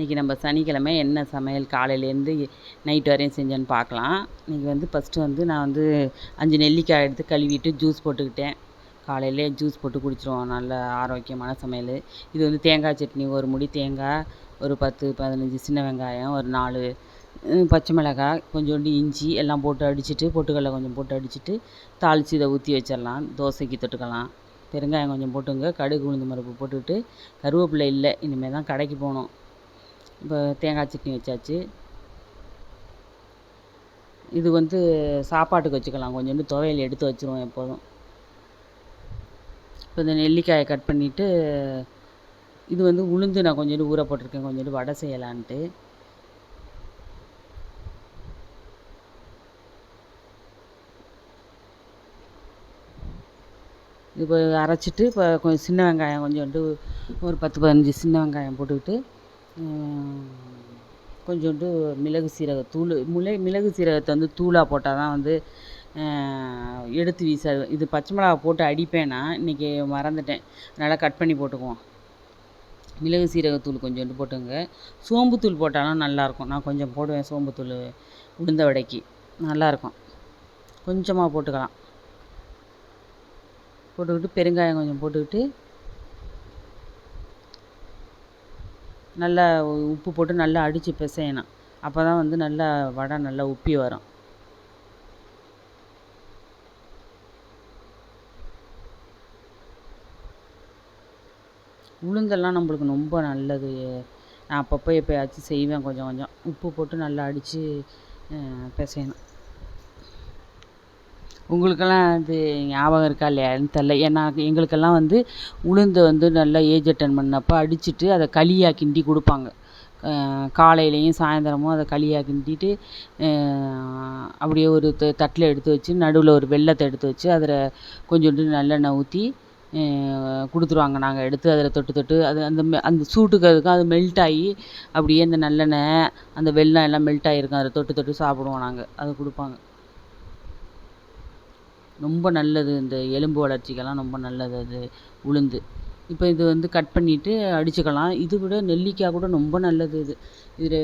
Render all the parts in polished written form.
இன்றைக்கி நம்ம சனிக்கிழமை என்ன சமையல் காலையிலேருந்து நைட் வரையும் செஞ்சேன்னு பார்க்கலாம். இன்றைக்கி ஃபஸ்ட்டு நான் 5 நெல்லிக்காய் எடுத்து கழுவிட்டு ஜூஸ் போட்டுக்கிட்டேன். காலையிலே ஜூஸ் போட்டு குடிச்சிருவோம். நல்ல ஆரோக்கியமான சமையல். இது தேங்காய் சட்னி, ஒரு முடி தேங்காய், ஒரு 10, 15 சின்ன வெங்காயம், ஒரு 4 பச்சை மிளகாய், கொஞ்சோண்டு இஞ்சி எல்லாம் போட்டு அடிச்சுட்டு, பொட்டுக்கடலை கொஞ்சம் போட்டு அடிச்சுட்டு தாளித்து இதை ஊற்றி வச்சிடலாம். தோசைக்கு தொட்டுக்கலாம். பெருங்காயம் கொஞ்சம் போட்டுங்க. கடுகு உளுந்து பருப்பு போட்டுக்கிட்டு, கருவேப்பிலை இல்லை, இனிமேல் தான் கடைக்கு போகணும். இப்போ தேங்காய் சட்னி வச்சாச்சு. இது சாப்பாட்டுக்கு வச்சுக்கலாம். கொஞ்சோண்டு துவையல் எடுத்து வச்சுருவோம் எப்போதும். இப்போ இந்த நெல்லிக்காயை கட் பண்ணிவிட்டு, இது உளுந்து நான் கொஞ்சோண்டு ஊற போட்டிருக்கேன், கொஞ்சோண்டு வடை செய்யலான்ட்டு. இப்போ அரைச்சிட்டு, இப்போ கொஞ்சம் சின்ன வெங்காயம் கொஞ்சோண்டு ஒரு 10, 15 சின்ன வெங்காயம் போட்டுக்கிட்டு, கொஞ்சோண்டு மிளகு சீரகத்தூள், மிளகு சீரகத்தை தூளாக போட்டால் தான் எடுத்து வீசாது. இது பச்சை மிளகா போட்டு அடிப்பேன் நான், இன்றைக்கி மறந்துட்டேன். அதனால் கட் பண்ணி போட்டுக்குவோம். மிளகு சீரகத்தூள் கொஞ்சோண்டு போட்டுங்க. சோம்புத்தூள் போட்டாலும் நல்லாயிருக்கும். நான் கொஞ்சம் போடுவேன் சோம்புத்தூள் உளுந்த வடைக்கு, நல்லாயிருக்கும். கொஞ்சமாக போட்டுக்கலாம். போட்டுக்கிட்டு பெருங்காயம் கொஞ்சம் போட்டுக்கிட்டு, நல்லா உப்பு போட்டு நல்லா அடித்து பிசையணும். அப்போ தான் நல்லா வடை நல்லா உப்பி வரும். உளுந்தெல்லாம் நம்மளுக்கு ரொம்ப நல்லது. நான் அப்பப்போ எப்போயாச்சும் செய்வேன். கொஞ்சம் கொஞ்சம் உப்பு போட்டு நல்லா அடித்து பிசையணும். உங்களுக்கெல்லாம் அது ஞாபகம் இருக்கா இல்லையான்னு தெரில. ஏன்னா எங்களுக்கெல்லாம் உளுந்தை நல்லா ஏஜ் அட்டன் பண்ணப்போ அடிச்சுட்டு அதை களியாக கிண்டி கொடுப்பாங்க. காலையிலையும் சாயந்தரமும் அதை களியாக கிண்டிட்டு, அப்படியே ஒரு தட்டில் எடுத்து வச்சு, நடுவில் ஒரு வெல்லத்தை எடுத்து வச்சு, அதில் கொஞ்சோண்டு நல்லெண்ணெய் ஊற்றி கொடுத்துருவாங்க. நாங்கள் எடுத்து அதில் தொட்டு தொட்டு அது அந்த சூட்டுக்கு அதுக்கும் அது மெல்ட் ஆகி, அப்படியே அந்த நல்லெண்ணெய் அந்த வெல்லம் எல்லாம் மெல்ட் ஆகிருக்கும். அதில் தொட்டு தொட்டு சாப்பிடுவோம் நாங்கள். அது கொடுப்பாங்க. ரொம்ப நல்லது. இந்த எலும்பு வளர்ச்சிக்கெல்லாம் ரொம்ப நல்லது அது உளுந்து. இப்போ இது கட் பண்ணிவிட்டு அடிச்சுக்கலாம். இது விட நெல்லிக்காய் கூட ரொம்ப நல்லது. இது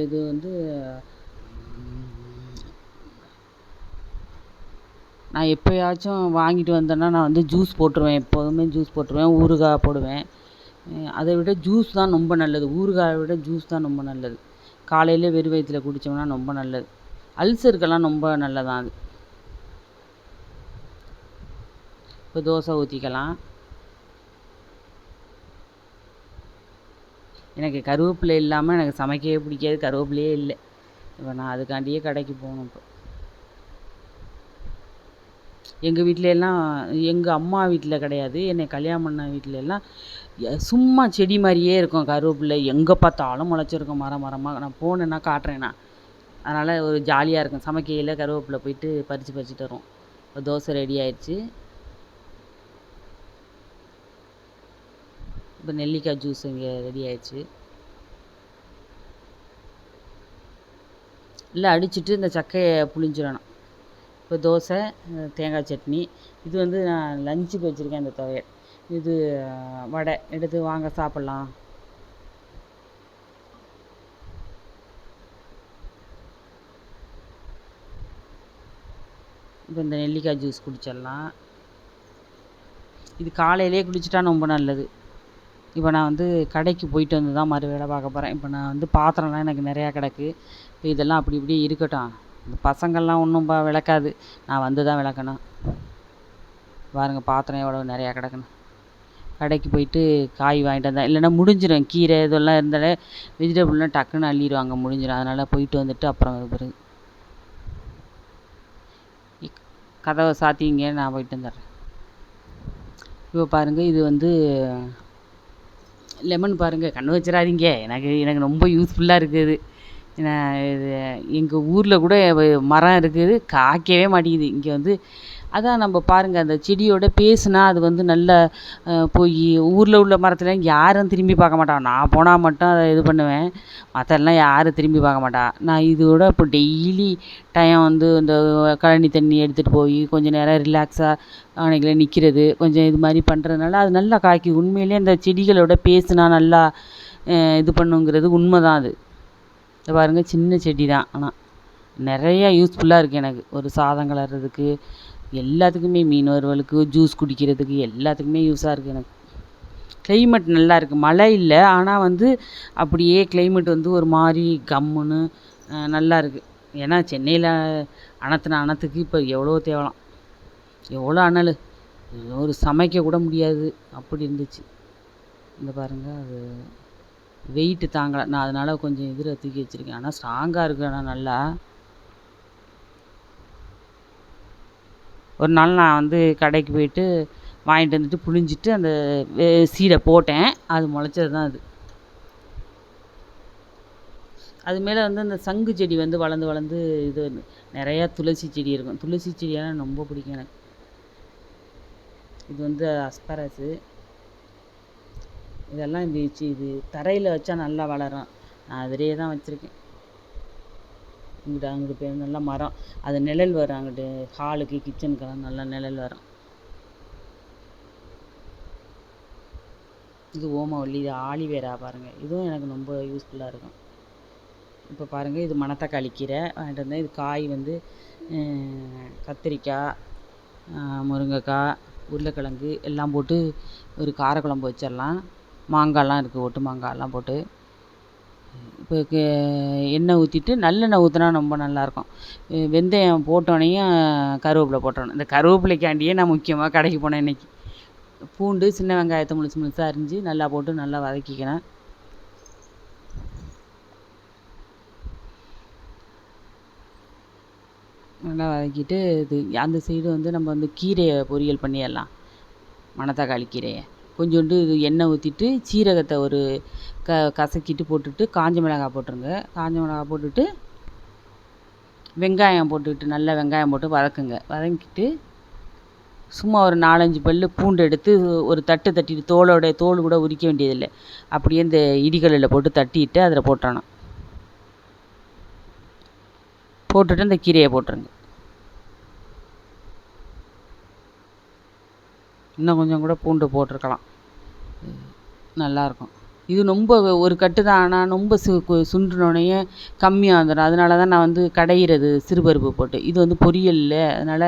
நான் எப்போயாச்சும் வாங்கிட்டு வந்தேன்னா நான் ஜூஸ் போட்டுருவேன். எப்போதுமே ஜூஸ் போட்டுருவேன். ஊறுகாய் போடுவேன். அதை விட ஜூஸ் தான் ரொம்ப நல்லது. ஊறுகாயை விட ஜூஸ் தான் ரொம்ப நல்லது. காலையில் வெறும் வயிற்றில் குடித்தோம்னா ரொம்ப நல்லது. அல்சருக்கெல்லாம் ரொம்ப நல்லதான் அது. இப்போ தோசை ஊற்றிக்கலாம். எனக்கு கருவேப்பிலை இல்லாமல் எனக்கு சமைக்கவே பிடிக்காது. கருவேப்பிலையே இல்லை. இப்போ நான் அதுக்காண்டியே கடைக்கு போகணும். இப்போ எங்கள் வீட்டிலெல்லாம், எங்கள் அம்மா வீட்டில் கிடையாது, என்னை கல்யாணம் பண்ண வீட்டிலெல்லாம் சும்மா செடி மாதிரியே இருக்கும் கருவேப்பிலை. எங்கே பார்த்தாலும் முளைச்சிருக்கும் மரமாக. நான் போனேன்னா காட்டுறேன் நான். அதனால் ஒரு ஜாலியாக இருக்கும். சமைக்கையில் கருவேப்பிலை போயிட்டு பறிச்சுட்டு வரும். இப்போ தோசை ரெடி ஆயிடுச்சு. இப்போ நெல்லிக்காய் ஜூஸ் இங்கே ரெடி ஆயிடுச்சு. இல்லை அடிச்சுட்டு இந்த சக்கையை புழிஞ்சிடணும். இப்போ தோசை, தேங்காய் சட்னி. இது நான் லஞ்சுக்கு வச்சுருக்கேன். இந்த துவையல். இது வடை எடுத்து வாங்க சாப்பிட்லாம். இப்போ இந்த நெல்லிக்காய் ஜூஸ் குடிச்சிடலாம். இது காலையிலே குடிச்சிட்டா ரொம்ப நல்லது. இப்போ நான் கடைக்கு போயிட்டு தான் மறு வேலை பார்க்க போகிறேன். இப்போ நான் பாத்திரம்லாம் எனக்கு நிறையா கிடக்கு. இப்போ இதெல்லாம் அப்படி இப்படியே இருக்கட்டும். இந்த பசங்கள்லாம் ஒன்றும் விளக்காது. நான் தான் விளக்கணும். பாருங்கள் பாத்திரம் எவ்வளோ நிறையா கிடக்குன்னு. கடைக்கு போயிட்டு காய் வாங்கிட்டு வந்தேன். இல்லைன்னா முடிஞ்சிடும். கீரை இதெல்லாம் இருந்தாலே வெஜிடபிள்லாம் டக்குன்னு அள்ளிடுவாங்க, முடிஞ்சிடும். அதனால் போயிட்டு வந்துட்டு அப்புறம் பிறகு கதவை சாத்திங்க, நான் போயிட்டு வந்துடுறேன். இப்போ பாருங்கள், இது லெமன் பாருங்கள். கண்ணு வச்சிடாதீங்க. எனக்கு ரொம்ப யூஸ்ஃபுல்லாக இருக்குது. இது எங்கள் ஊரில் கூட மரம் இருக்குது, காய்க்கவே மாட்டேங்குது. இங்கே அதான் நம்ம பாருங்கள், அந்த செடியோட பேசுனா அது நல்லா போய் ஊரில் உள்ள மரத்தில் யாரும் திரும்பி பார்க்க மாட்டான். நான் போனால் மட்டும் அதை இது பண்ணுவேன். மற்றெல்லாம் யாரும் திரும்பி பார்க்க மாட்டா. நான் இதோட இப்போ டெய்லி டைம் இந்த கழனி தண்ணி எடுத்துகிட்டு போய் கொஞ்சம் நேரம் ரிலாக்ஸாக அன்னைக்குள்ள நிற்கிறது, கொஞ்சம் இது மாதிரி பண்ணுறதுனால அது நல்லா காய்க்குது. உண்மையிலே அந்த செடிகளோட பேசுனா நல்லா இது பண்ணுங்கிறது உண்மை தான் அது. இதை பாருங்கள், சின்ன செடி தான், ஆனால் நிறையா யூஸ்ஃபுல்லாக இருக்குது எனக்கு. ஒரு சாதம் கிளறதுக்கு, எல்லாத்துக்குமே, மீன் வறுவலுக்கு, ஜூஸ் குடிக்கிறதுக்கு, எல்லாத்துக்குமே யூஸாக இருக்குது எனக்கு. கிளைமேட் நல்லா இருக்குது, மழை இல்லை, ஆனால் வந்து அப்படியே கிளைமேட் வந்து ஒரு மாதிரி கம்முன்னு நல்லா இருக்குது. ஏன்னா சென்னையில் அனத்துக்கு இப்போ எவ்வளோ தேவலாம், எவ்வளோ அனல், ஒரு சமைக்க கூட முடியாது அப்படி இருந்துச்சு. இந்த பாருங்கள், அது வெயிட்டு தாங்கலை, நான் அதனால் கொஞ்சம் இதில் தூக்கி வச்சுருக்கேன். ஆனால் ஸ்ட்ராங்காக இருக்குது. ஆனால் நல்லா ஒரு நாள் நான் வந்து கடைக்கு போயிட்டு வாங்கிட்டு வந்துட்டு புழிஞ்சிட்டு அந்த சீடை போட்டேன். அது முளைச்சது தான் அது. அது மேலே வந்து அந்த சங்கு செடி வந்து வளர்ந்து வளர்ந்து இது நிறையா துளசி செடி இருக்கும். துளசி செடியெல்லாம் ரொம்ப பிடிக்கும் எனக்கு. இது வந்து அஸ்பரஸு. இதெல்லாம் இப்படி இது தரையில் வச்சா நல்லா வளரும். நான் அதிலே தான் வச்சுருக்கேன். அங்கிட்டு போய் நல்லா மரம், அது நிழல் வரும். அங்கிட்டு ஹாலுக்கு கிச்சனுக்கெல்லாம் நல்லா நிழல் வரும். இது ஓமவல்லி, இது ஆலிவேரா பாருங்கள், இதுவும் எனக்கு ரொம்ப யூஸ்ஃபுல்லாக இருக்கும். இப்போ பாருங்கள், இது மணத்தக்காளி கீரை வாங்கிட்டு வந்தேன். இது காய் வந்து கத்திரிக்காய், முருங்கைக்காய், உருளைக்கிழங்கு எல்லாம் போட்டு ஒரு காரக்குழம்பு வச்சிடலாம். மாங்காய்லாம் இருக்குது, ஒட்டு மாங்காய்லாம் போட்டு. இப்போ எண்ணெய் ஊற்றிட்டு, நல்லெண்ணெய் ஊற்றினா ரொம்ப நல்லாயிருக்கும். வெந்தயம் போட்டோடனையும் கருவேப்பிலை போட்டோணும். இந்த கருவேப்பிலைக்காண்டியே நான் முக்கியமாக கடைக்கு போனேன் இன்றைக்கி. பூண்டு, சின்ன வெங்காயத்தை முழுசாக அரிஞ்சு நல்லா போட்டு நல்லா வதக்கிக்கிறேன். நல்லா வதக்கிட்டு, இது அந்த சைடு வந்து நம்ம வந்து கீரையை பொரியல் பண்ணிடலாம். மணத்தக்காளி கீரையை கொஞ்சோண்டு இது எண்ணெய் ஊற்றிட்டு, சீரகத்தை ஒரு கசக்கிட்டு போட்டுட்டு, காஞ்ச மிளகாய் போட்டுருங்க. காஞ்ச மிளகாய் போட்டுட்டு, வெங்காயம் போட்டுக்கிட்டு, நல்லா வெங்காயம் போட்டு வதக்குங்க. வதக்கிட்டு சும்மா ஒரு 4-5 பல் பூண்டு எடுத்து ஒரு தட்டிட்டு, தோல் கூட உரிக்க வேண்டியதில்லை, அப்படியே இந்த இடிகல்லில் போட்டு தட்டிட்டு அதில் போட்டணும். போட்டுட்டு இந்த கீரையை போட்டுருங்க. இன்னும் கொஞ்சம் கூட பூண்டு போட்டிருக்கலாம், நல்லாயிருக்கும். இது ரொம்ப ஒரு கட்டு தான், ஆனால் ரொம்ப சுண்டுனோடனே கம்மியாக வந்துடும். அதனால தான் நான் வந்து கடையிறது சிறுபருப்பு போட்டு. இது வந்து பொரியல் இல்லை, அதனால்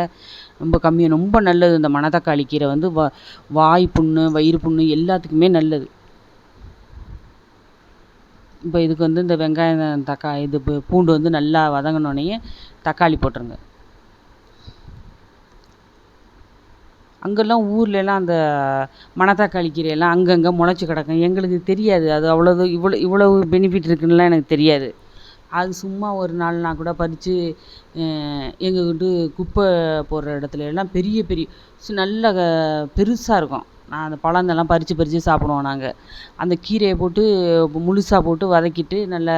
ரொம்ப கம்மியாக, ரொம்ப நல்லது. இந்த மணத்தக்காளி கீரை வந்து வாய் புண்ணு, வயிறு புண்ணு எல்லாத்துக்குமே நல்லது. இப்போ இதுக்கு வந்து இந்த வெங்காயம், தக்காளி, இது பூண்டு வந்து நல்லா வதங்கினோடனே தக்காளி போட்டுருங்க. அங்கெல்லாம் ஊர்லெலாம் அந்த மணத்தக்காளி கீரையெல்லாம் அங்கங்கே முளைச்சி கிடக்கும். எங்களுக்கு தெரியாது அது அவ்வளவு இவ்வளவு பெனிஃபிட் இருக்குன்னுலாம் எனக்கு தெரியாது. அது சும்மா ஒரு நாள்னா கூட பறித்து எங்கள் வீட்டு குப்பை போடுற இடத்துல எல்லாம் பெரிய நல்ல பெருசாக இருக்கும். நான் அந்த பழந்தெல்லாம் பறித்து சாப்பிடுவோம் நாங்கள். அந்த கீரையை போட்டு முழுசாக போட்டு வதக்கிட்டு, நல்லா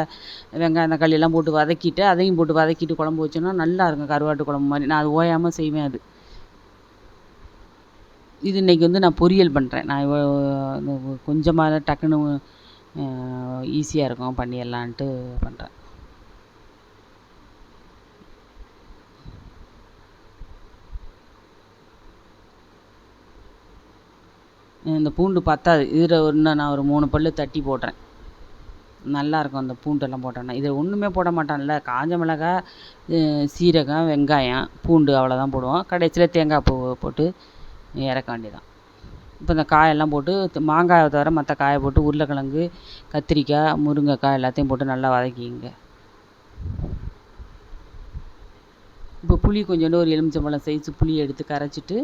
வெங்காயம் தக்காளி எல்லாம் போட்டு வதக்கிட்டு, அதையும் போட்டு வதக்கிட்டு குழம்பு வச்சோன்னா நல்லாயிருக்கும், கருவாட்டு குழம்பு மாதிரி. நான் அது ஓயாமல் செய்வேன். அது இது இன்றைக்கி வந்து நான் பொரியல் பண்ணுறேன். நான் கொஞ்சமாக டக்குன்னு ஈஸியாக இருக்கும், பண்ணிடலான்ட்டு பண்ணுறேன். இந்த பூண்டு பத்தாது, இதில் நான் ஒரு 3 பல் தட்டி போடுறேன். நல்லாயிருக்கும் அந்த பூண்டெல்லாம் போட்டோன்னா. இதில் ஒன்றுமே போட மாட்டான்ல, காஞ்ச மிளகாய், சீரகம், வெங்காயம், பூண்டு அவ்வளோதான் போடுவோம். கடைசியில் தேங்காய் பூ போட்டு இறக்க வேண்டியதான். இப்போ இந்த காயெல்லாம் போட்டு, மாங்காயை தவிர மற்ற காயை போட்டு, உருளைக்கிழங்கு, கத்திரிக்காய், முருங்கைக்காய் எல்லாத்தையும் போட்டு நல்லா வதக்கிங்க. இப்போ புளி கொஞ்சோண்டு ஒரு எலுமிச்சம்பழம் சைஸு புளி எடுத்து கரைச்சிட்டு,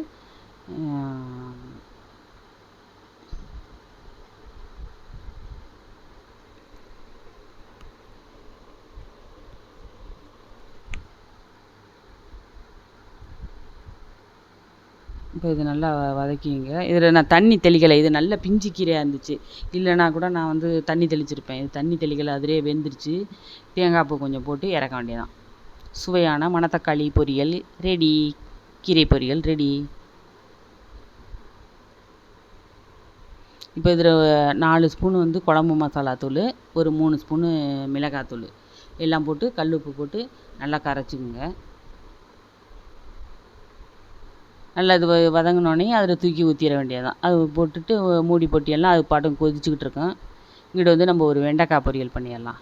இப்போ இது நல்லா வதக்கிங்க. இதில் நான் தண்ணி தெளிக்கலை, இது நல்ல பிஞ்சு கீரையாக இருந்துச்சு. இல்லைனா கூட நான் வந்து தண்ணி தெளிச்சிருப்பேன். இது தண்ணி தெளிக்கலை, அதிலே வெந்துருச்சு. தேங்காய் பூ கொஞ்சம் போட்டு இறக்க வேண்டியதான். சுவையான மணத்தக்காளி பொரியல் ரெடி. கீரை பொரியல் ரெடி. இப்போ இதில் 4 ஸ்பூன் வந்து குழம்பு மசாலா தூள், ஒரு 3 ஸ்பூனு மிளகாத்தூள் எல்லாம் போட்டு கல் உப்பு போட்டு நல்லா கரைச்சிக்குங்க. நல்லா இது வதங்கினோடனே அதில் தூக்கி ஊற்றிட வேண்டியதுதான். அது போட்டுட்டு மூடி போட்டியெல்லாம் அது பாட்டுக்கு கொதிச்சுக்கிட்டு இருக்கும். இங்கிட்ட வந்து நம்ம ஒரு வெண்டைக்காய் பொரியல் பண்ணிடலாம்.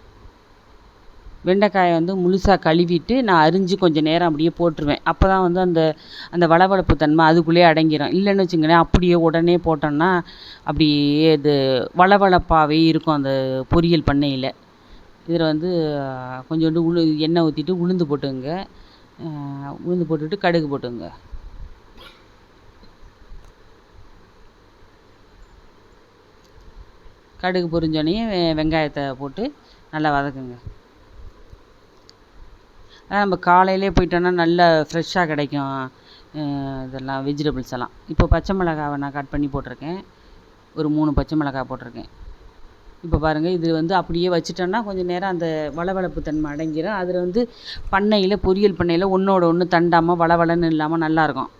வெண்டைக்காயை வந்து முழுசாக கழுவிட்டு நான் அரிஞ்சு கொஞ்சம் நேரம் அப்படியே போட்டுருவேன். அப்போ தான் வந்து அந்த அந்த வளவளப்பு தன்மை அதுக்குள்ளேயே அடங்கிடும். இல்லைன்னு வச்சுங்களேன், அப்படியே உடனே போட்டோன்னா அப்படியே இது வளவளப்பாகவே இருக்கும் அந்த பொரியல் பண்ணையில். இதில் வந்து கொஞ்சோண்டு எண்ணெய் ஊற்றிட்டு உளுந்து போட்டுங்க. உளுந்து போட்டுட்டு கடுகு போட்டுங்க. கடுகு பொரிஞ்சோடனே வெங்காயத்தை போட்டு நல்லா வதக்குங்க. நம்ம காலையிலே போயிட்டோன்னா நல்லா ஃப்ரெஷ்ஷாக கிடைக்கும் இதெல்லாம் வெஜிடபிள்ஸ் எல்லாம். இப்போ பச்சை மிளகாவை நான் கட் பண்ணி போட்டிருக்கேன். ஒரு 3 பச்சை மிளகாய் போட்டிருக்கேன். இப்போ பாருங்கள், இது வந்து அப்படியே வச்சுட்டோன்னா கொஞ்சம் நேரம் அந்த வளவளப்பு தன்மை அடங்கிடும். அதில் வந்து பண்ணையில் பொரியல் பண்ணையில் ஒன்றோட ஒன்று தண்டாமல் வளவளன்னு இல்லாமல் நல்லாயிருக்கும்.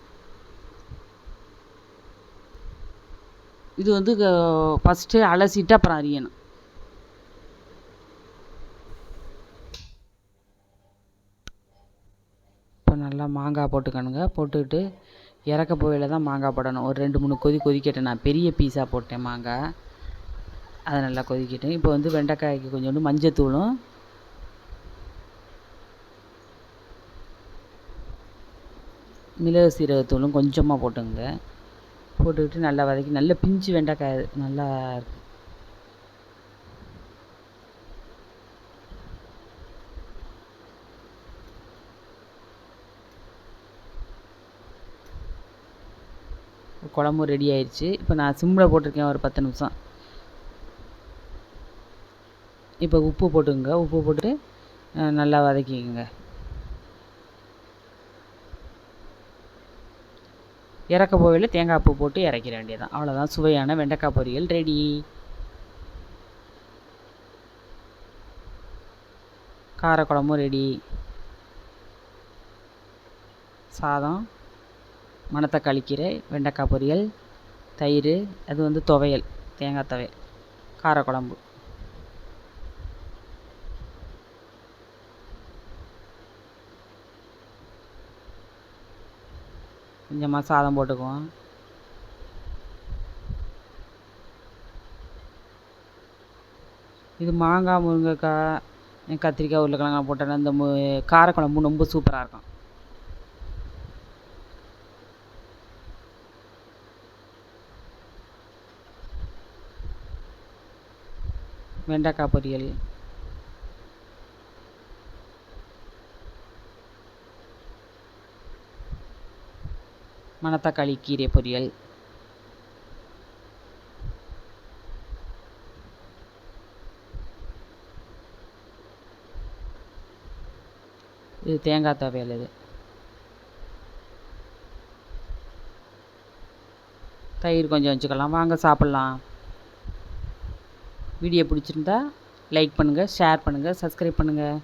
இது வந்து ஃபஸ்ட்டு அலசிட்டு அப்புறம் அரியணும். இப்போ நல்லா மாங்காய் போட்டுக்கணுங்க. போட்டுக்கிட்டு இறக்க போகையில் தான் மாங்காய் போடணும். ஒரு 2-3 கொதிக்கட்டும். நான் பெரிய பீஸாக போட்டேன் மாங்காய், அதை நல்லா கொதிக்கட்டும். இப்போ வந்து வெண்டைக்காய்க்கு கொஞ்சோண்டு மஞ்சத்தூளும் மிளகு சீரகத்தூளும் கொஞ்சமாக போட்டுங்க. போட்டுக்கிட்டு நல்லா வதக்கி, நல்ல பிஞ்சு வெண்டைக்காய் நல்லா இருக்கு. குழம்பு ரெடி ஆயிடுச்சு. இப்போ நான் சிம்மில் போட்டிருக்கேன் ஒரு 10 நிமிஷம். இப்போ உப்பு போட்டுங்க. உப்பு போட்டு நல்லா வதக்கிக்கோங்க. இறக்க போகையில் தேங்காய் பூ போட்டு இறக்கிற வேண்டியதான். அவ்வளோதான், சுவையான வெண்டைக்காய் பொரியல் ரெடி. காரக்குழம்பும் ரெடி. சாதம், மணத்தக்காளி கீரை, வெண்டைக்காய் பொரியல், தயிர், அது வந்து துவையல், தேங்காய் துவையல், காரக்குழம்பு. கொஞ்சமாக சாதம் போட்டுக்குவோம். இது மாங்காய், முருங்கைக்காய், கத்திரிக்காய், உருளைக்கிழங்கு போட்டோன்னா இந்த காரக்குழம்பு ரொம்ப சூப்பராக இருக்கும். வெண்டைக்காய் பொரியல், மணத்தக்காளி கீரை பொரியல், இது தேங்காய் துவையல். இது தயிர் கொஞ்சம் வச்சுக்கலாம். வாங்க சாப்பிட்லாம். வீடியோ பிடிச்சிருந்தா லைக் பண்ணுங்கள், ஷேர் பண்ணுங்கள், சப்ஸ்கிரைப் பண்ணுங்கள்.